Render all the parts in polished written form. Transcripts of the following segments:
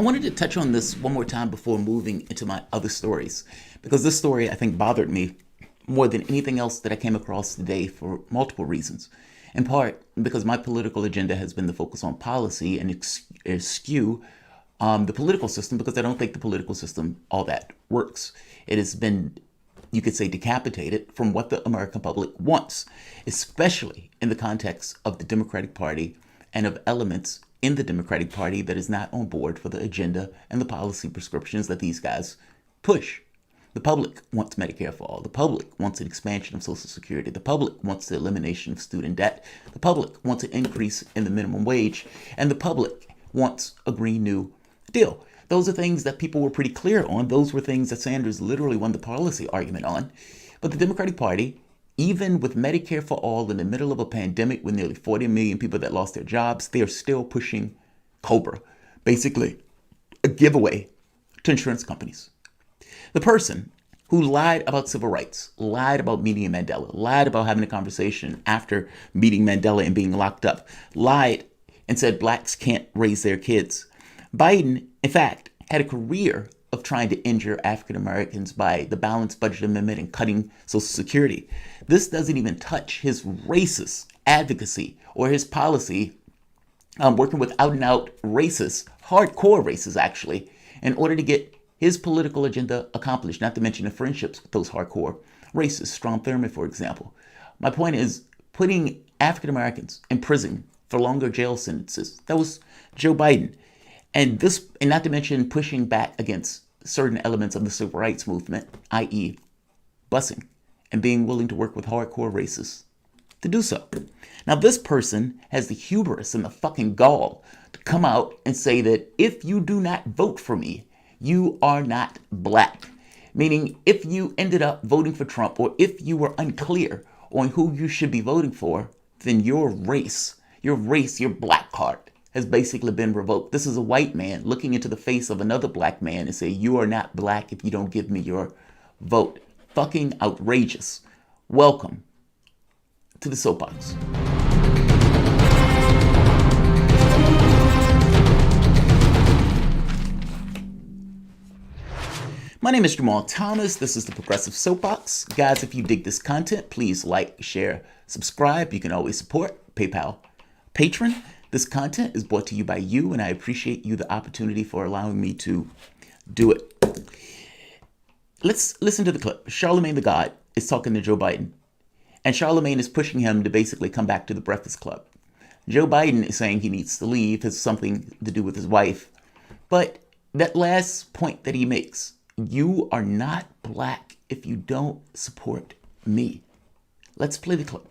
I wanted to touch on this one more time before moving into my other stories, because this story I think bothered me more than anything else that I came across today for multiple reasons. In part because my political agenda has been the focus on policy and eschew the political system, because I don't think the political system all that works. It has been, you could say, decapitated from what the American public wants, especially in the context of the Democratic Party and of elements in the Democratic Party that is not on board for the agenda and the policy prescriptions that these guys push. The public wants Medicare for all. The public wants an expansion of Social Security. The public wants the elimination of student debt. The public wants an increase in the minimum wage. And the public wants a Green New Deal. Those are things that people were pretty clear on. Those were things that Sanders literally won the policy argument on. But the Democratic Party, even with Medicare for all in the middle of a pandemic with nearly 40 million people that lost their jobs, they are still pushing COBRA, basically a giveaway to insurance companies. The person who lied about civil rights, lied about meeting Mandela, lied about having a conversation after meeting Mandela and being locked up, lied and said blacks can't raise their kids. Biden, in fact, had a career of trying to injure African Americans by the Balanced Budget Amendment and cutting Social Security. This doesn't even touch his racist advocacy or his policy working with out-and-out racists, hardcore racists actually, in order to get his political agenda accomplished, not to mention the friendships with those hardcore racists, Strom Thurmond, for example. My point is putting African Americans in prison for longer jail sentences. That was Joe Biden. And not to mention pushing back against certain elements of the civil rights movement, i.e. busing, and being willing to work with hardcore racists to do so. Now, this person has the hubris and the fucking gall to come out and say that if you do not vote for me, you are not black. Meaning, if you ended up voting for Trump, or if you were unclear on who you should be voting for, then your your black card has basically been revoked. This is a white man looking into the face of another black man and say, you are not black if you don't give me your vote. Fucking outrageous. Welcome to the soapbox. My name is Jamal Thomas. This is the Progressive Soapbox. Guys, if you dig this content, please like, share, subscribe. You can always support PayPal Patron. This content is brought to you by you, and I appreciate you the opportunity for allowing me to do it. Let's listen to the clip. Charlamagne the God is talking to Joe Biden, and Charlamagne is pushing him to basically come back to the Breakfast Club. Joe Biden is saying he needs to leave, has something to do with his wife. But that last point that he makes, you are not black if you don't support me. Let's play the clip.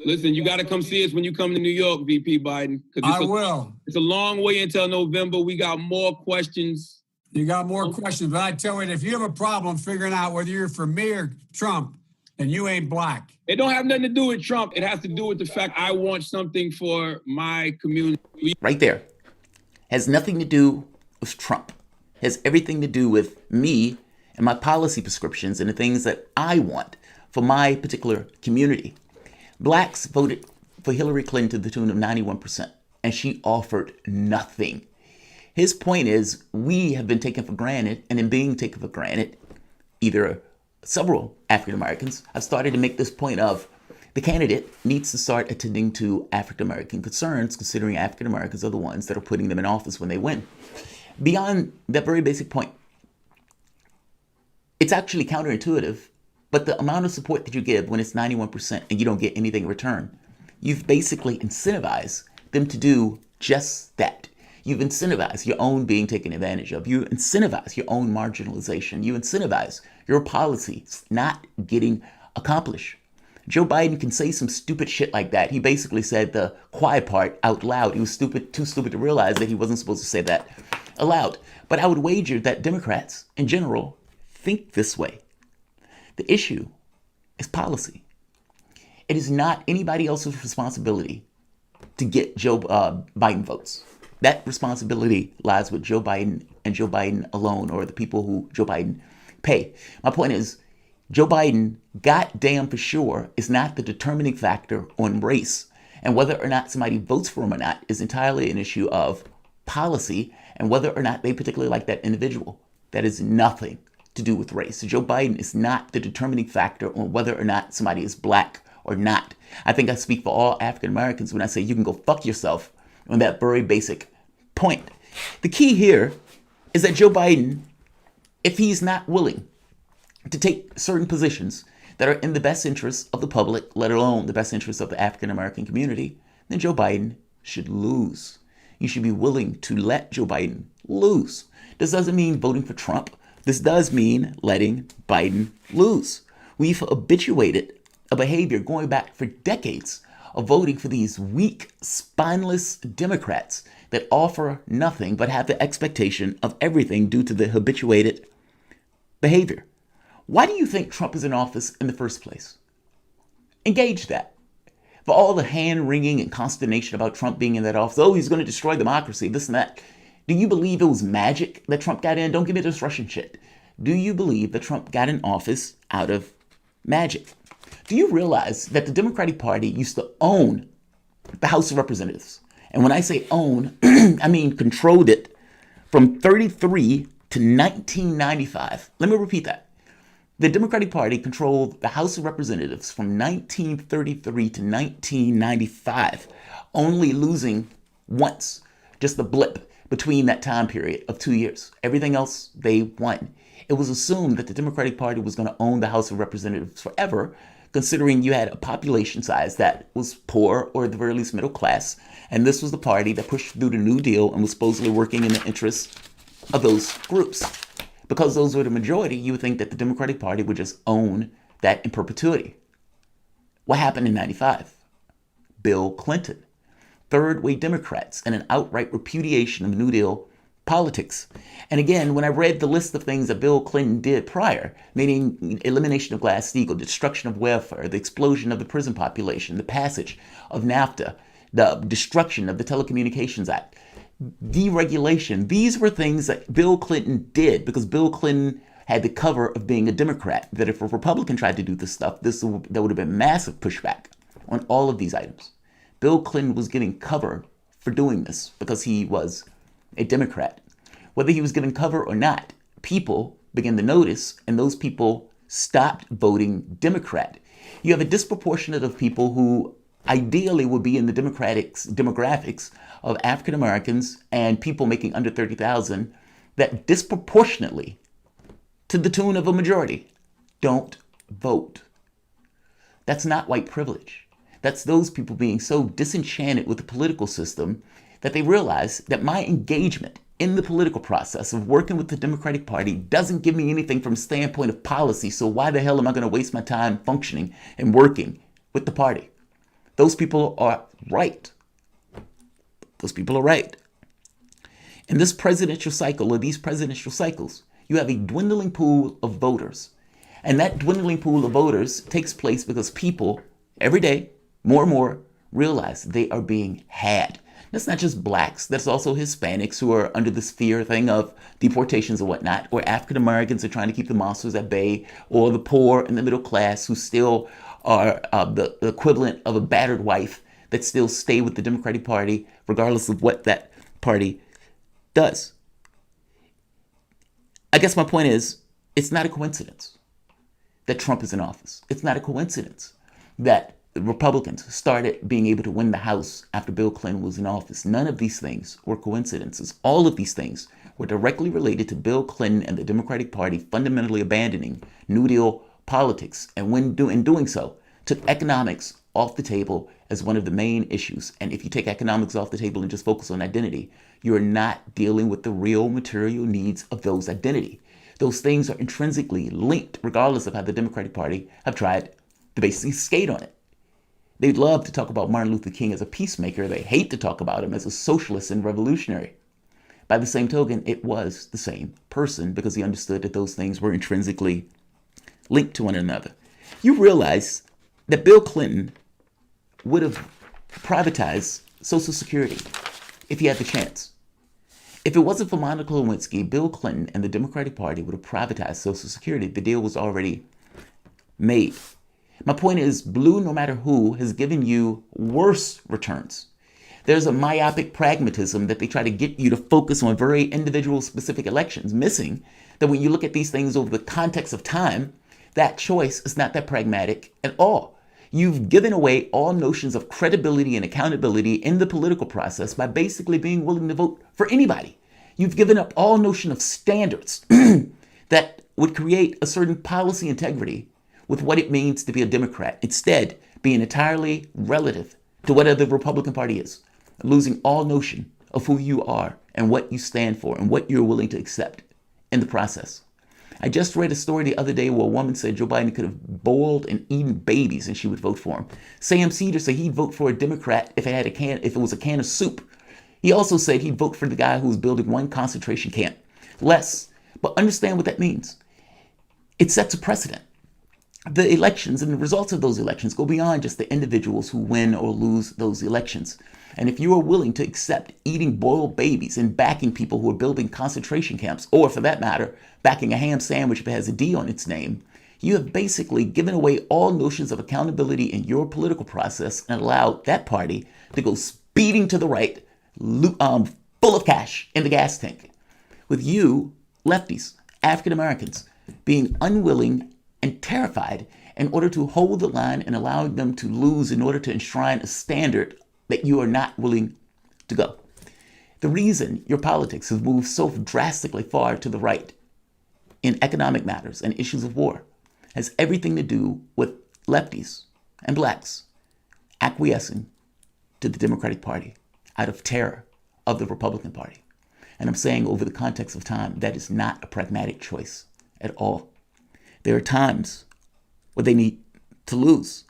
Listen, you got to come see us when you come to New York, VP Biden. I will. It's a long way until November. We got more questions. You got more questions, but I tell you, if you have a problem figuring out whether you're for me or Trump, then you ain't black. It don't have nothing to do with Trump. It has to do with the fact I want something for my community. Right there. Has nothing to do with Trump. Has everything to do with me and my policy prescriptions and the things that I want for my particular community. Blacks voted for Hillary Clinton to the tune of 91%, and she offered nothing. His point is, we have been taken for granted, and in being taken for granted, several African Americans have started to make this point of the candidate needs to start attending to African American concerns, considering African Americans are the ones that are putting them in office when they win. Beyond that very basic point, it's actually counterintuitive, but the amount of support that you give when it's 91% and you don't get anything in return, you've basically incentivized them to do just that. You've incentivized your own being taken advantage of. You incentivize your own marginalization. You incentivize your policies not getting accomplished. Joe Biden can say some stupid shit like that. He basically said the quiet part out loud. He was too stupid to realize that he wasn't supposed to say that aloud. But I would wager that Democrats in general think this way. The issue is policy. It is not anybody else's responsibility to get Joe Biden votes. That responsibility lies with Joe Biden and Joe Biden alone, or the people who Joe Biden pay. My point is, Joe Biden, goddamn for sure, is not the determining factor on race. And whether or not somebody votes for him or not is entirely an issue of policy and whether or not they particularly like that individual. That is nothing to do with race. So Joe Biden is not the determining factor on whether or not somebody is black or not. I think I speak for all African Americans when I say you can go fuck yourself on that very basic point. The key here is that Joe Biden, if he's not willing to take certain positions that are in the best interest of the public, let alone the best interest of the African American community, then Joe Biden should lose. You should be willing to let Joe Biden lose. This doesn't mean voting for Trump. This does mean letting Biden lose. We've habituated a behavior going back for decades of voting for these weak, spineless Democrats that offer nothing but have the expectation of everything due to the habituated behavior. Why do you think Trump is in office in the first place? Engage that. For all the hand-wringing and consternation about Trump being in that office, oh, he's going to destroy democracy, this and that. Do you believe it was magic that Trump got in? Don't give me this Russian shit. Do you believe that Trump got in office out of magic? Do you realize that the Democratic Party used to own the House of Representatives? And when I say own, I mean controlled it from 33 to 1995. Let me repeat that. The Democratic Party controlled the House of Representatives from 1933 to 1995, only losing once, just a blip between that time period of 2 years. Everything else, they won. It was assumed that the Democratic Party was going to own the House of Representatives forever, considering you had a population size that was poor or at the very least middle class. And this was the party that pushed through the New Deal and was supposedly working in the interests of those groups. Because those were the majority, you would think that the Democratic Party would just own that in perpetuity. What happened in 95? Bill Clinton. Third-way Democrats and an outright repudiation of New Deal politics. And again, when I read the list of things that Bill Clinton did prior, meaning elimination of Glass-Steagall, destruction of welfare, the explosion of the prison population, the passage of NAFTA, the destruction of the Telecommunications Act, deregulation, these were things that Bill Clinton did because Bill Clinton had the cover of being a Democrat, that if a Republican tried to do this stuff, there would have been massive pushback on all of these items. Bill Clinton was getting cover for doing this because he was a Democrat. Whether he was given cover or not, people began to notice, and those people stopped voting Democrat. You have a disproportionate of people who ideally would be in the demographics of African Americans and people making under 30,000 that disproportionately, to the tune of a majority, don't vote. That's not white privilege. That's those people being so disenchanted with the political system that they realize that my engagement in the political process of working with the Democratic Party doesn't give me anything from a standpoint of policy, so why the hell am I going to waste my time functioning and working with the party? Those people are right. Those people are right. In this presidential cycle, or these presidential cycles, you have a dwindling pool of voters. And that dwindling pool of voters takes place because people, every day, more and more, realize they are being had. That's not just blacks, that's also Hispanics who are under this fear thing of deportations and whatnot, or African Americans are trying to keep the monsters at bay, or the poor and the middle class who still are the equivalent of a battered wife that still stay with the Democratic Party regardless of what that party does. I guess my point is, it's not a coincidence that Trump is in office. It's not a coincidence that the Republicans started being able to win the House after Bill Clinton was in office. None of these things were coincidences. All of these things were directly related to Bill Clinton and the Democratic Party fundamentally abandoning New Deal politics, and in doing so, took economics off the table as one of the main issues. And if you take economics off the table and just focus on identity, you're not dealing with the real material needs of those identity. Those things are intrinsically linked, regardless of how the Democratic Party have tried to basically skate on it. They'd love to talk about Martin Luther King as a peacemaker. They hate to talk about him as a socialist and revolutionary. By the same token, it was the same person because he understood that those things were intrinsically linked to one another. You realize that Bill Clinton would have privatized Social Security if he had the chance. If it wasn't for Monica Lewinsky, Bill Clinton and the Democratic Party would have privatized Social Security. The deal was already made. My point is, blue, no matter who, has given you worse returns. There's a myopic pragmatism that they try to get you to focus on very individual specific elections, missing that when you look at these things over the context of time, that choice is not that pragmatic at all. You've given away all notions of credibility and accountability in the political process by basically being willing to vote for anybody. You've given up all notion of standards that would create a certain policy integrity with what it means to be a Democrat, instead being entirely relative to whatever the Republican Party is, losing all notion of who you are and what you stand for and what you're willing to accept in the process. I just read a story the other day where a woman said Joe Biden could have boiled and eaten babies and she would vote for him. Sam Cedar said he'd vote for a Democrat if it was a can of soup. He also said he'd vote for the guy who was building one concentration camp less. But understand what that means. It sets a precedent. The elections and the results of those elections go beyond just the individuals who win or lose those elections. And if you are willing to accept eating boiled babies and backing people who are building concentration camps, or for that matter, backing a ham sandwich if it has a D on its name, you have basically given away all notions of accountability in your political process and allowed that party to go speeding to the right, full of cash in the gas tank. With you, lefties, African Americans, being unwilling and terrified in order to hold the line and allowing them to lose in order to enshrine a standard that you are not willing to go. The reason your politics has moved so drastically far to the right in economic matters and issues of war has everything to do with lefties and blacks acquiescing to the Democratic Party out of terror of the Republican Party. And I'm saying over the context of time, that is not a pragmatic choice at all. There are times where they need to lose.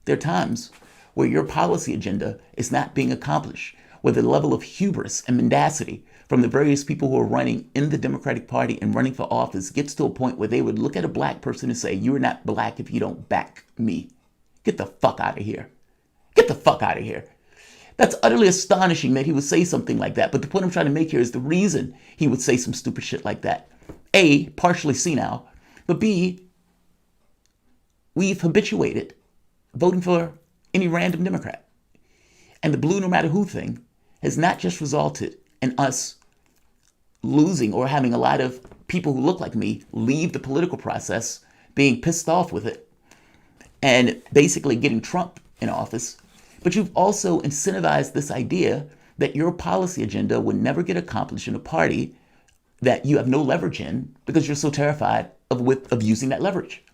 There are times where your policy agenda is not being accomplished, where the level of hubris and mendacity from the various people who are running in the Democratic Party and running for office gets to a point where they would look at a black person and say, "You're not black if you don't back me. Get the fuck out of here. Get the fuck out of here." That's utterly astonishing that he would say something like that. But the point I'm trying to make here is the reason he would say some stupid shit like that. A, partially senile, but B, we've habituated voting for any random Democrat. And the blue no matter who thing has not just resulted in us losing or having a lot of people who look like me leave the political process, being pissed off with it, and basically getting Trump in office. But you've also incentivized this idea that your policy agenda would never get accomplished in a party that you have no leverage in because you're so terrified of using that leverage.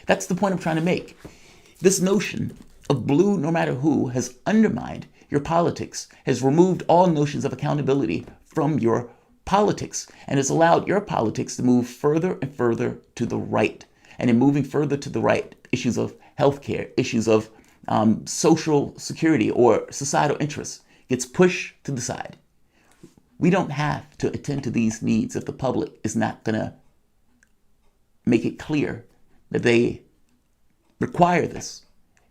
That's the point I'm trying to make. This notion of blue no matter who has undermined your politics, has removed all notions of accountability from your politics, and has allowed your politics to move further and further to the right. And in moving further to the right, issues of healthcare, issues of social security or societal interests gets pushed to the side. We don't have to attend to these needs if the public is not going to make it clear that they require this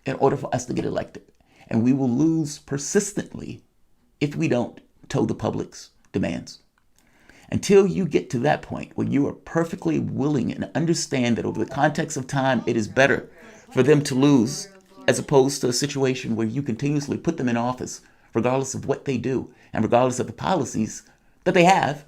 in order for us to get elected. And we will lose persistently if we don't toe the public's demands. Until you get to that point where you are perfectly willing and understand that over the context of time, it is better for them to lose as opposed to a situation where you continuously put them in office, regardless of what they do and regardless of the policies that they have,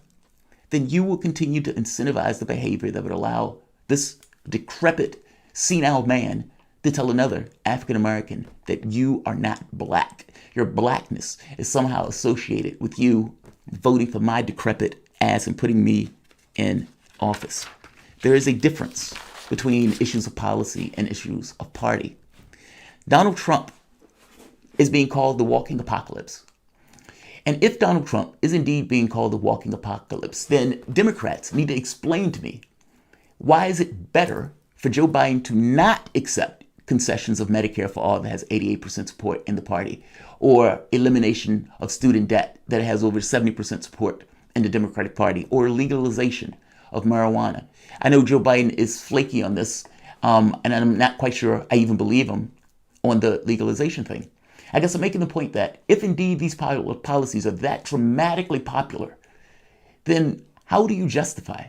then you will continue to incentivize the behavior that would allow this decrepit, senile man to tell another African American that you are not black. Your blackness is somehow associated with you voting for my decrepit ass and putting me in office. There is a difference between issues of policy and issues of party. Donald Trump is being called the walking apocalypse. And if Donald Trump is indeed being called the walking apocalypse, then Democrats need to explain to me, why is it better for Joe Biden to not accept concessions of Medicare for all that has 88% support in the party, or elimination of student debt that has over 70% support in the Democratic Party, or legalization of marijuana? I know Joe Biden is flaky on this, and I'm not quite sure I even believe him on the legalization thing. I guess I'm making the point that if indeed these policies are that dramatically popular, then how do you justify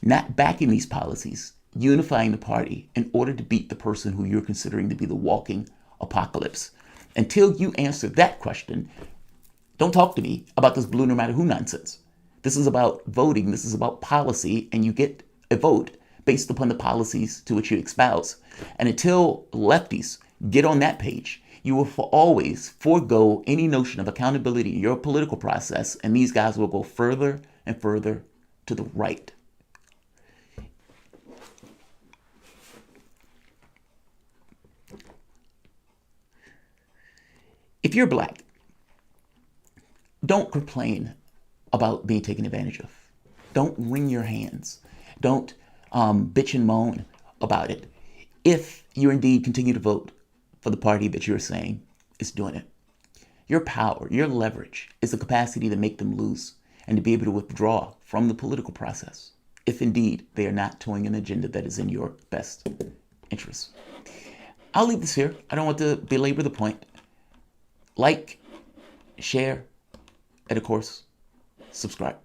not backing these policies, unifying the party in order to beat the person who you're considering to be the walking apocalypse? Until you answer that question, don't talk to me about this blue no matter who nonsense. This is about voting. This is about policy, and you get a vote based upon the policies to which you espouse. And until lefties get on that page, you will always forego any notion of accountability in your political process, and these guys will go further and further to the right. If you're black, don't complain about being taken advantage of. Don't wring your hands. Don't bitch and moan about it. If you indeed continue to vote for the party that you're saying is doing it, your power, your leverage is the capacity to make them lose and to be able to withdraw from the political process if indeed they are not towing an agenda that is in your best interests. I'll leave this here. I don't want to belabor the point. Like, share, and of course, subscribe.